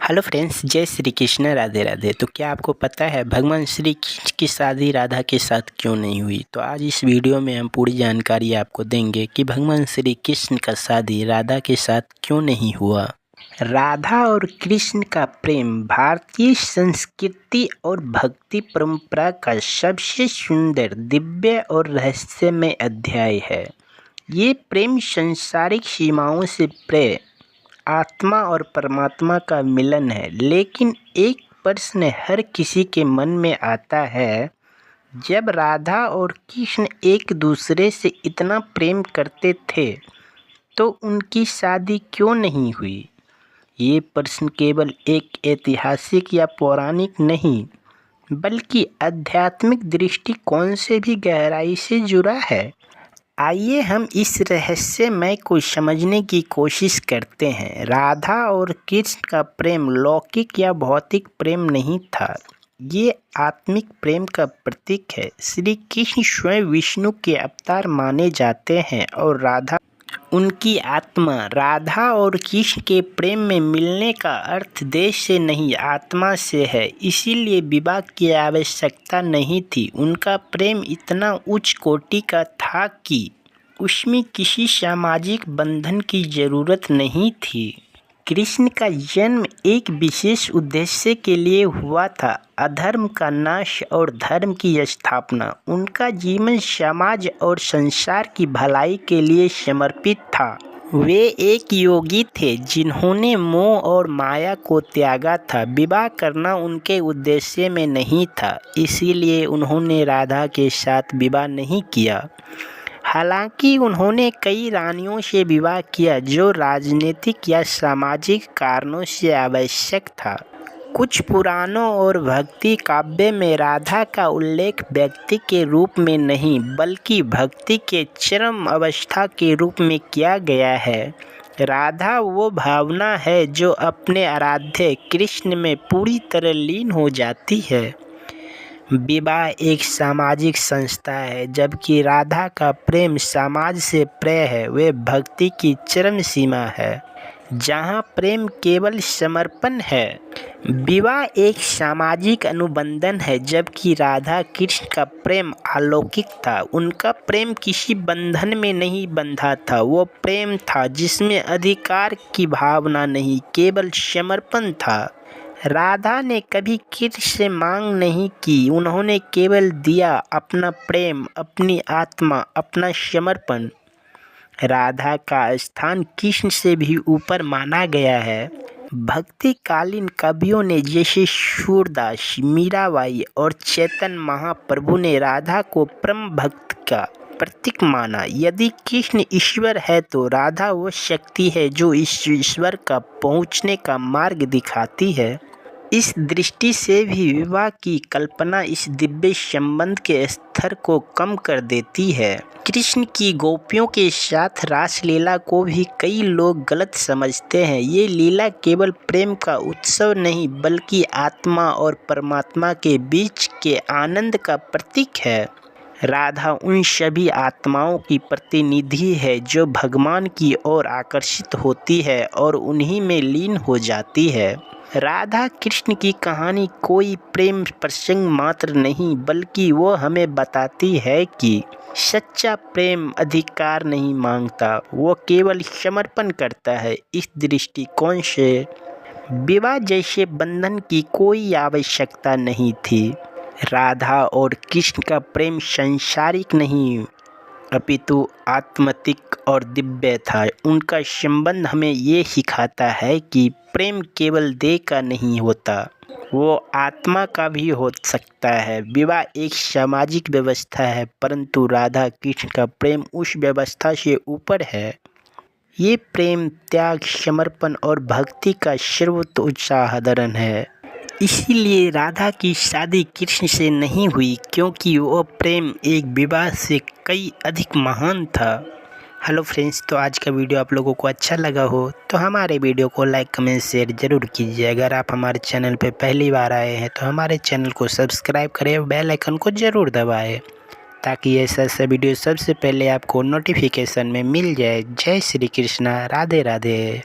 Hello friends, जय श्री कृष्ण, राधे राधे। तो क्या आपको पता है भगवान श्री कृष्ण की शादी राधा के साथ क्यों नहीं हुई? तो आज इस वीडियो में हम पूरी जानकारी आपको देंगे कि भगवान श्री कृष्ण का शादी राधा के साथ क्यों नहीं हुआ। राधा और कृष्ण का प्रेम भारतीय संस्कृति और भक्ति परंपरा का सबसे सुंदर, दिव्य और रहस्यमय अध्याय है। ये प्रेम सांसारिक सीमाओं से परे आत्मा और परमात्मा का मिलन है। लेकिन एक प्रश्न हर किसी के मन में आता है, जब राधा और कृष्ण एक दूसरे से इतना प्रेम करते थे तो उनकी शादी क्यों नहीं हुई? ये प्रश्न केवल एक ऐतिहासिक या पौराणिक नहीं, बल्कि आध्यात्मिक दृष्टिकोण से भी गहराई से जुड़ा है। आइए हम इस रहस्यमय को समझने की कोशिश करते हैं। राधा और कृष्ण का प्रेम लौकिक या भौतिक प्रेम नहीं था, ये आत्मिक प्रेम का प्रतीक है। श्री कृष्ण स्वयं विष्णु के अवतार माने जाते हैं और राधा उनकी आत्मा। राधा और कृष्ण के प्रेम में मिलने का अर्थ देश से नहीं, आत्मा से है। इसीलिए विवाह की आवश्यकता नहीं थी। उनका प्रेम इतना उच्च कोटि का था कि उसमें किसी सामाजिक बंधन की जरूरत नहीं थी। कृष्ण का जन्म एक विशेष उद्देश्य के लिए हुआ था, अधर्म का नाश और धर्म की स्थापना। उनका जीवन समाज और संसार की भलाई के लिए समर्पित था। वे एक योगी थे जिन्होंने मोह और माया को त्यागा था। विवाह करना उनके उद्देश्य में नहीं था, इसीलिए उन्होंने राधा के साथ विवाह नहीं किया। हालांकि उन्होंने कई रानियों से विवाह किया जो राजनीतिक या सामाजिक कारणों से आवश्यक था। कुछ पुराणों और भक्ति काव्य में राधा का उल्लेख व्यक्ति के रूप में नहीं, बल्कि भक्ति के चरम अवस्था के रूप में किया गया है। राधा वो भावना है जो अपने आराध्य कृष्ण में पूरी तरह लीन हो जाती है। विवाह एक सामाजिक संस्था है, जबकि राधा का प्रेम समाज से परे है। वे भक्ति की चरम सीमा है, जहाँ प्रेम केवल समर्पण है। विवाह एक सामाजिक अनुबंधन है, जबकि राधा कृष्ण का प्रेम अलौकिक था। उनका प्रेम किसी बंधन में नहीं बंधा था, वो प्रेम था जिसमें अधिकार की भावना नहीं, केवल समर्पण था। राधा ने कभी कृष्ण से मांग नहीं की, उन्होंने केवल दिया अपना प्रेम, अपनी आत्मा, अपना समर्पण। राधा का स्थान कृष्ण से भी ऊपर माना गया है। भक्तिकालीन कवियों ने जैसे सूरदास, मीराबाई और चैतन्य महाप्रभु ने राधा को परम भक्त का प्रतीक माना। यदि कृष्ण ईश्वर है तो राधा वो शक्ति है जो इस ईश्वर का पहुँचने का मार्ग दिखाती है। इस दृष्टि से भी विवाह की कल्पना इस दिव्य संबंध के स्तर को कम कर देती है। कृष्ण की गोपियों के साथ रासलीला को भी कई लोग गलत समझते हैं। ये लीला केवल प्रेम का उत्सव नहीं, बल्कि आत्मा और परमात्मा के बीच के आनंद का प्रतीक है। राधा उन सभी आत्माओं की प्रतिनिधि है जो भगवान की ओर आकर्षित होती है और उन्हीं में लीन हो जाती है। राधा कृष्ण की कहानी कोई प्रेम प्रसंग मात्र नहीं, बल्कि वो हमें बताती है कि सच्चा प्रेम अधिकार नहीं मांगता, वो केवल समर्पण करता है। इस दृष्टिकोण से विवाह जैसे बंधन की कोई आवश्यकता नहीं थी। राधा और कृष्ण का प्रेम सांसारिक नहीं, अपितु आत्मिक और दिव्य था। उनका संबंध हमें ये सिखाता है कि प्रेम केवल देह का नहीं होता, वो आत्मा का भी हो सकता है। विवाह एक सामाजिक व्यवस्था है, परंतु राधा कृष्ण का प्रेम उस व्यवस्था से ऊपर है। ये प्रेम त्याग, समर्पण और भक्ति का सर्वोच्च उदाहरण है। इसीलिए राधा की शादी कृष्ण से नहीं हुई, क्योंकि वो प्रेम एक विवाह से कई अधिक महान था। हेलो फ्रेंड्स, तो आज का वीडियो आप लोगों को अच्छा लगा हो तो हमारे वीडियो को लाइक, कमेंट, शेयर जरूर कीजिए। अगर आप हमारे चैनल पे पहली बार आए हैं तो हमारे चैनल को सब्सक्राइब करें, बेल आइकन को ज़रूर दबाएं, ताकि ऐसा वीडियो सबसे पहले आपको नोटिफिकेशन में मिल जाए। जय श्री कृष्णा, राधे राधे।